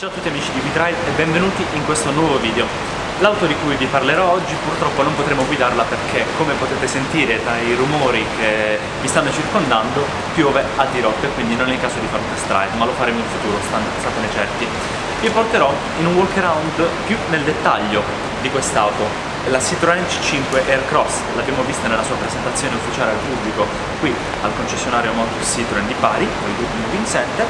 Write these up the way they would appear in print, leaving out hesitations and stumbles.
Ciao a tutti amici di WeDrive e benvenuti in questo nuovo video. L'auto di cui vi parlerò oggi purtroppo non potremo guidarla perché, come potete sentire dai rumori che vi stanno circondando, piove a dirotto e quindi non è il caso di fare un test drive, ma lo faremo in futuro, statene certi. Vi porterò in un walk around più nel dettaglio di quest'auto. La Citroën C5 Aircross, l'abbiamo vista nella sua presentazione ufficiale al pubblico qui al concessionario Motus Citroën di Bari, con il gruppo Moving Center.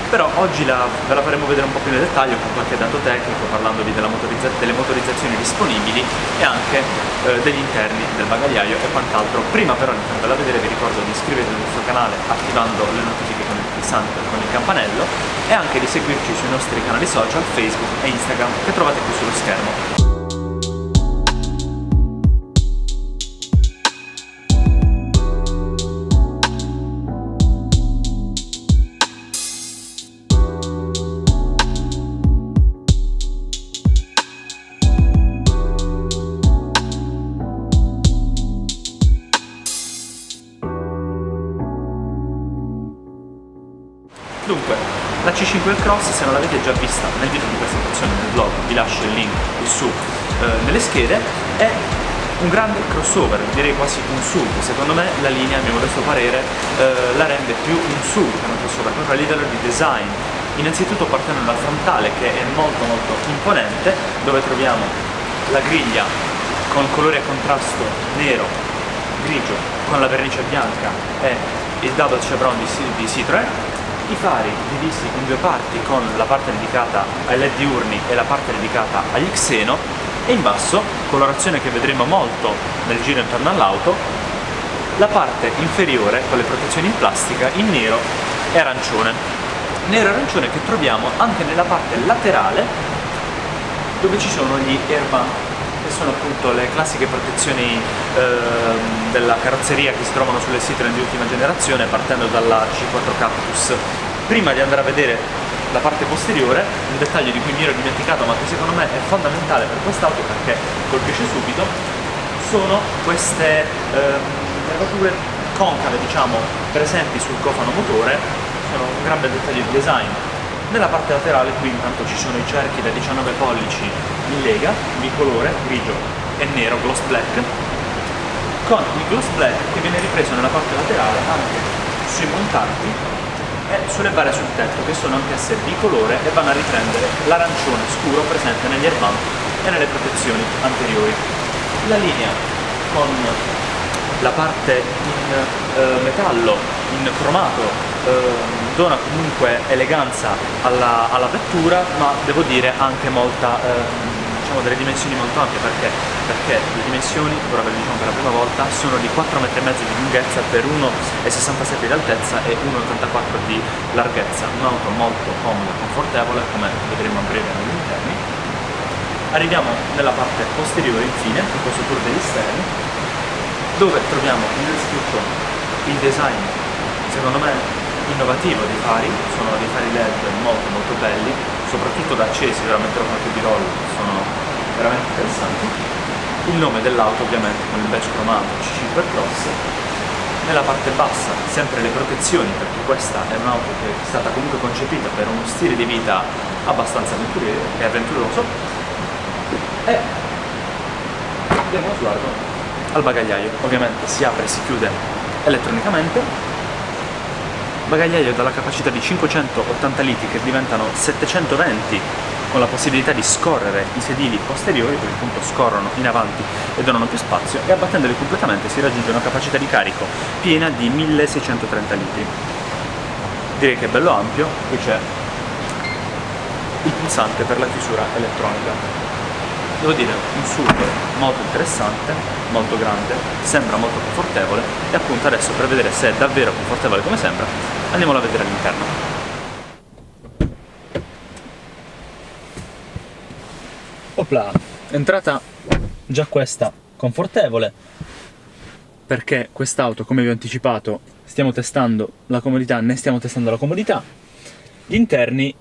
Però oggi ve la faremo vedere un po' più nel dettaglio con qualche dato tecnico, parlandovi delle motorizzazioni disponibili e anche degli interni del bagagliaio e quant'altro. Prima però di farvela vedere vi ricordo di iscrivervi al nostro canale attivando le notifiche con il pulsante con il campanello e anche di seguirci sui nostri canali social Facebook e Instagram che trovate qui sullo schermo. Dunque, la C5 Aircross, se non l'avete già vista nel video di presentazione nel blog, vi lascio il link qui su nelle schede, è un grande crossover, direi quasi un SUV. Secondo me la linea, a mio modesto parere, la rende più un SUV che un crossover, proprio a livello di design. Innanzitutto partendo dal frontale, che è molto imponente, dove troviamo la griglia con colore a contrasto nero, grigio, con la vernice bianca e il double chevron di Citroën. I fari divisi in due parti, con la parte dedicata ai LED diurni e la parte dedicata agli xeno, e in basso, colorazione che vedremo molto nel giro intorno all'auto, la parte inferiore con le protezioni in plastica in nero e arancione. Nero e arancione che troviamo anche nella parte laterale, dove ci sono gli airbag, che sono appunto le classiche protezioni della carrozzeria che si trovano sulle Citroën di ultima generazione, partendo dalla C4 Cactus. Prima di andare a vedere la parte posteriore, un dettaglio di cui mi ero dimenticato ma che secondo me è fondamentale per quest'auto perché colpisce subito, sono queste nervature concave, diciamo, presenti sul cofano motore. Sono un gran bel dettaglio di design. Nella parte laterale qui intanto ci sono i cerchi da 19 pollici in lega, bicolore, grigio e nero, gloss black, con il gloss black che viene ripreso nella parte laterale anche sui montanti e sulle barre sul tetto, che sono anche esse bicolore e vanno a riprendere l'arancione scuro presente negli airbag e nelle protezioni anteriori. La linea con la parte in metallo, in cromato, dona comunque eleganza alla vettura, ma devo dire anche molta, diciamo, delle dimensioni molto ampie, perché le dimensioni, ora ve le diciamo per la prima volta, sono di 4,5 m di lunghezza per 1,67 di altezza e 1,84 di larghezza. Un'auto molto comoda e confortevole, come vedremo a breve negli interni. Arriviamo nella parte posteriore infine, in questo tour degli esterni, dove troviamo innanzitutto il design, secondo me, innovativo dei fari. Sono dei fari LED molto belli, soprattutto da accesi, veramente qualche b-roll, sono veramente interessanti. Il nome dell'auto ovviamente con il badge cromato C5 Aircross. Nella parte bassa sempre le protezioni, perché questa è un'auto che è stata comunque concepita per uno stile di vita abbastanza avventuriero e avventuroso. E diamo uno sguardo al bagagliaio. Ovviamente si apre e si chiude elettronicamente. Bagagliaio dalla capacità di 580 litri che diventano 720, con la possibilità di scorrere i sedili posteriori, perché appunto scorrono in avanti e donano più spazio, e abbattendoli completamente si raggiunge una capacità di carico piena di 1630 litri. Direi che è bello ampio. Qui c'è il pulsante per la chiusura elettronica. Devo dire, un SUV molto interessante, molto grande, sembra molto confortevole, e appunto adesso, per vedere se è davvero confortevole come sembra, andiamolo a vedere all'interno. Opla, entrata già questa confortevole, perché quest'auto, come vi ho anticipato, stiamo testando la comodità, ne stiamo testando la comodità. Gli interni,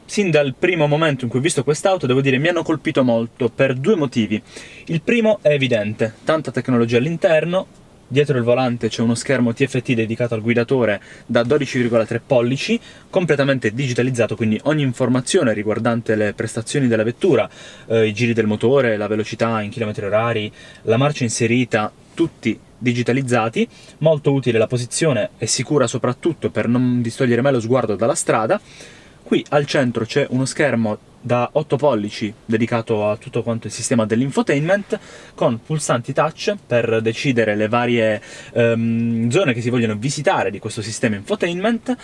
sin dal primo momento in cui ho visto quest'auto, devo dire, mi hanno colpito molto per due motivi. Il primo è evidente: tanta tecnologia all'interno, Dietro il volante c'è uno schermo TFT dedicato al guidatore da 12,3 pollici, completamente digitalizzato, quindi ogni informazione riguardante le prestazioni della vettura, i giri del motore, la velocità in chilometri orari, la marcia inserita, tutti digitalizzati. Molto utile, la posizione è sicura soprattutto per non distogliere mai lo sguardo dalla strada. Qui al centro c'è uno schermo da 8 pollici dedicato a tutto quanto il sistema dell'infotainment, con pulsanti touch per decidere le varie zone che si vogliono visitare di questo sistema infotainment,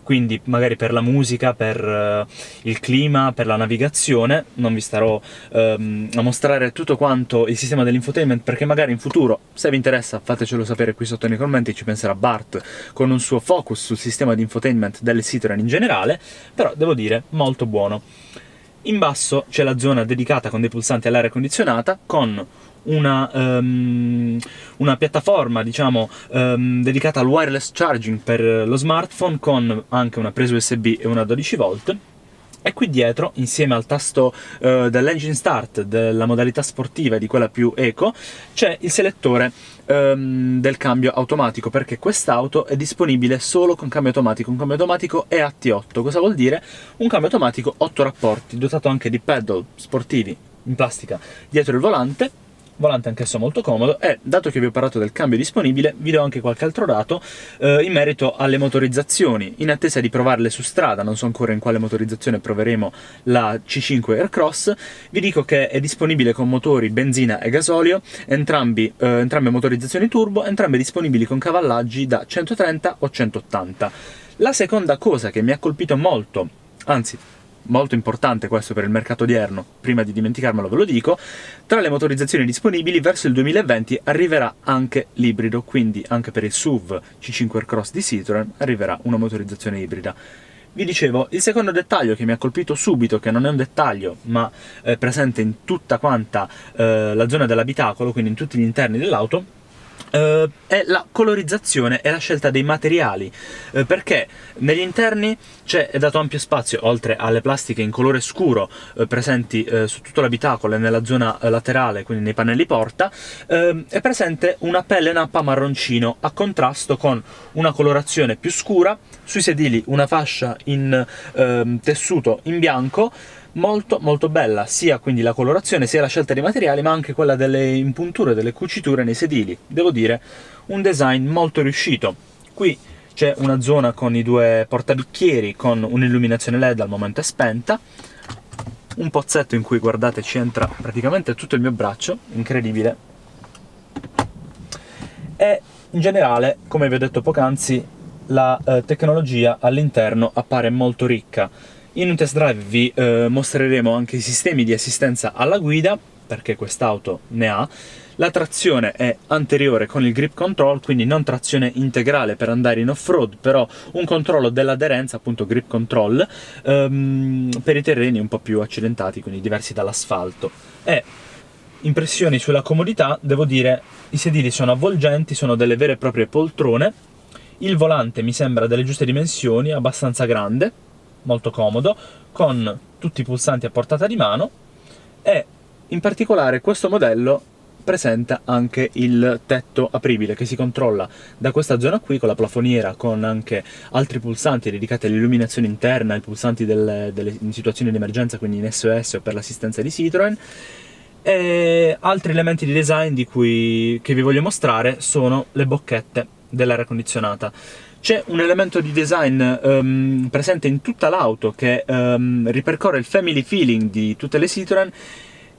quindi magari per la musica, per il clima, per la navigazione. Non vi starò a mostrare tutto quanto il sistema dell'infotainment, perché magari in futuro, se vi interessa, fatecelo sapere qui sotto nei commenti, ci penserà Bart con un suo focus sul sistema di infotainment delle Citroen in generale, però devo dire molto buono. In basso c'è la zona dedicata con dei pulsanti all'aria condizionata, con una piattaforma, diciamo, dedicata al wireless charging per lo smartphone, con anche una presa USB e una 12 volt. E qui dietro, insieme al tasto dell'engine start, della modalità sportiva e di quella più eco, c'è il selettore del cambio automatico, perché quest'auto è disponibile solo con cambio automatico, un cambio automatico EAT8. Cosa vuol dire? Un cambio automatico 8 rapporti, dotato anche di pedal sportivi in plastica dietro il volante anch'esso molto comodo. E dato che vi ho parlato del cambio disponibile, vi do anche qualche altro dato in merito alle motorizzazioni. In attesa di provarle su strada, non so ancora in quale motorizzazione proveremo la C5 Aircross, vi dico che è disponibile con motori benzina e gasolio, entrambe motorizzazioni turbo, entrambe disponibili con cavallaggi da 130 o 180. La seconda cosa che mi ha colpito molto, anzi molto importante questo per il mercato odierno, prima di dimenticarmelo ve lo dico, tra le motorizzazioni disponibili verso il 2020 arriverà anche l'ibrido, quindi anche per il SUV C5 Aircross di Citroen arriverà una motorizzazione ibrida. Vi dicevo, il secondo dettaglio che mi ha colpito subito, che non è un dettaglio ma è presente in tutta quanta la zona dell'abitacolo, quindi in tutti gli interni dell'auto, è la colorizzazione e la scelta dei materiali, perché negli interni è dato ampio spazio, oltre alle plastiche in colore scuro presenti su tutto l'abitacolo e nella zona laterale, quindi nei pannelli porta, è presente una pelle nappa marroncino a contrasto con una colorazione più scura, sui sedili una fascia in tessuto in bianco, molto molto bella, sia quindi la colorazione sia la scelta dei materiali, ma anche quella delle impunture, delle cuciture nei sedili. Devo dire, un design molto riuscito. Qui c'è una zona con i due portabicchieri con un'illuminazione LED, al momento è spenta, un pozzetto in cui, guardate, ci entra praticamente tutto il mio braccio, incredibile. E in generale, come vi ho detto poc'anzi, la tecnologia all'interno appare molto ricca. In un test drive vi mostreremo anche i sistemi di assistenza alla guida, perché quest'auto ne ha. La trazione è anteriore con il grip control, quindi non trazione integrale per andare in off-road, però un controllo dell'aderenza, appunto grip control, per i terreni un po' più accidentati, quindi diversi dall'asfalto. E impressioni sulla comodità, devo dire, i sedili sono avvolgenti, sono delle vere e proprie poltrone, il volante mi sembra delle giuste dimensioni, abbastanza grande, molto comodo, con tutti i pulsanti a portata di mano, e in particolare questo modello presenta anche il tetto apribile che si controlla da questa zona qui con la plafoniera, con anche altri pulsanti dedicati all'illuminazione interna, i pulsanti in situazioni di emergenza, quindi in SOS o per l'assistenza di Citroen. E altri elementi di design che vi voglio mostrare sono le bocchette dell'aria condizionata. C'è un elemento di design presente in tutta l'auto che ripercorre il family feeling di tutte le Citroen,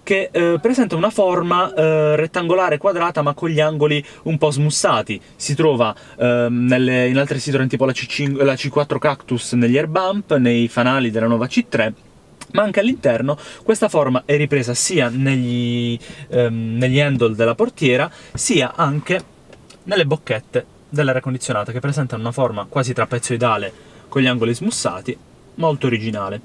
che presenta una forma rettangolare quadrata ma con gli angoli un po' smussati. Si trova in altre Citroen tipo la C4 Cactus negli air bump, nei fanali della nuova C3, ma anche all'interno questa forma è ripresa sia negli handle della portiera, sia anche nelle bocchette dell'aria condizionata, che presentano una forma quasi trapezoidale con gli angoli smussati, molto originale.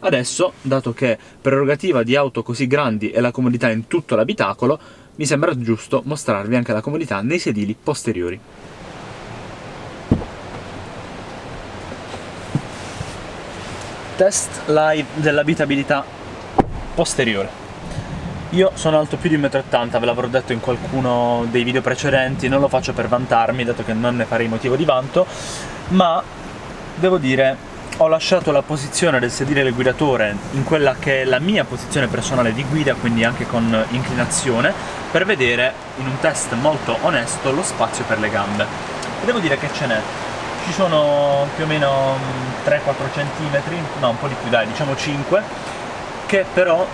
Adesso, dato che prerogativa di auto così grandi è la comodità in tutto l'abitacolo, mi sembra giusto mostrarvi anche la comodità nei sedili posteriori. Test live dell'abitabilità posteriore. Io sono alto più di 1,80 m, ve l'avrò detto in qualcuno dei video precedenti, non lo faccio per vantarmi, dato che non ne farei motivo di vanto, ma devo dire, ho lasciato la posizione del sedile del guidatore in quella che è la mia posizione personale di guida, quindi anche con inclinazione, per vedere in un test molto onesto lo spazio per le gambe. E devo dire che ce n'è. Ci sono più o meno 3-4 cm, no, un po' di più, dai, diciamo 5, che però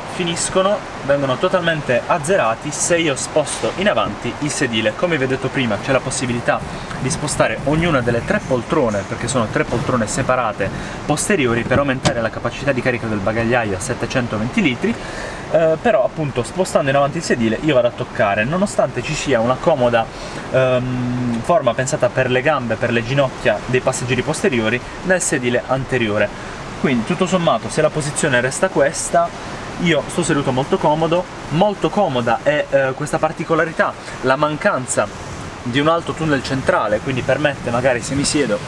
vengono totalmente azzerati se io sposto in avanti il sedile. Come vi ho detto prima, c'è la possibilità di spostare ognuna delle 3 poltrone, perché sono 3 poltrone separate posteriori, per aumentare la capacità di carica del bagagliaio a 720 litri, però appunto spostando in avanti il sedile io vado a toccare, nonostante ci sia una comoda forma pensata per le gambe, per le ginocchia dei passeggeri posteriori nel sedile anteriore. Quindi tutto sommato, se la posizione resta questa, io sto seduto molto comoda è questa particolarità, la mancanza di un alto tunnel centrale, quindi permette magari, se mi siedo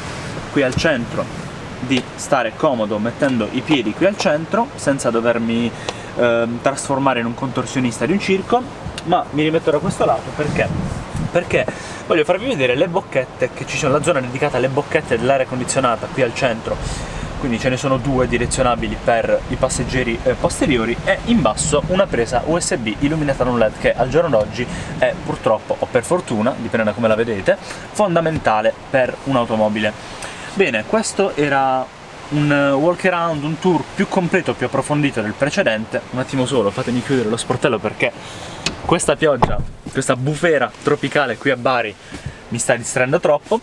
qui al centro, di stare comodo mettendo i piedi qui al centro senza dovermi trasformare in un contorsionista di un circo. Ma mi rimetto da questo lato perché voglio farvi vedere le bocchette che ci sono, la zona dedicata alle bocchette dell'aria condizionata qui al centro. Quindi ce ne sono 2 direzionabili per i passeggeri posteriori, e in basso una presa USB illuminata da un LED che al giorno d'oggi è purtroppo, o per fortuna, dipende da come la vedete, fondamentale per un'automobile. Bene, questo era un walk around, un tour più completo, più approfondito del precedente. Un attimo solo, fatemi chiudere lo sportello perché questa pioggia, questa bufera tropicale qui a Bari mi sta distraendo troppo.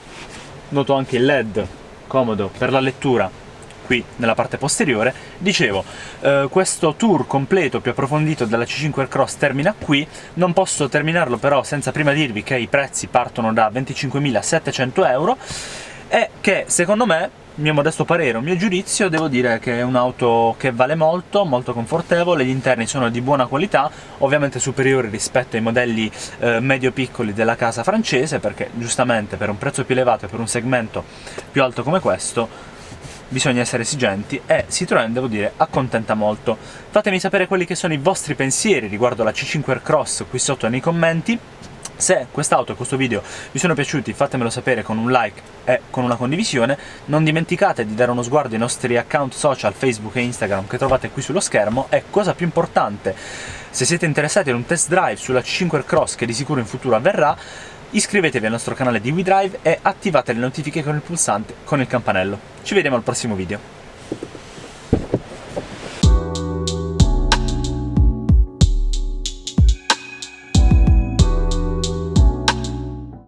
Noto anche il LED comodo per la lettura qui nella parte posteriore. Dicevo, questo tour completo più approfondito della C5 Aircross termina qui. Non posso terminarlo però senza prima dirvi che i prezzi partono da 25.700 euro e che secondo me, mio modesto parere, un mio giudizio, devo dire che è un'auto che vale molto, molto confortevole. Gli interni sono di buona qualità, ovviamente superiori rispetto ai modelli medio-piccoli della casa francese, perché giustamente per un prezzo più elevato e per un segmento più alto come questo bisogna essere esigenti, e Citroën, devo dire, accontenta molto. Fatemi sapere quelli che sono i vostri pensieri riguardo la C5 Aircross qui sotto nei commenti. Se quest'auto e questo video vi sono piaciuti, fatemelo sapere con un like e con una condivisione. Non dimenticate di dare uno sguardo ai nostri account social Facebook e Instagram che trovate qui sullo schermo, e cosa più importante, se siete interessati ad un test drive sulla C5 Aircross, che di sicuro in futuro avverrà, iscrivetevi al nostro canale di WeDrive e attivate le notifiche con il pulsante con il campanello. Ci vediamo al prossimo video.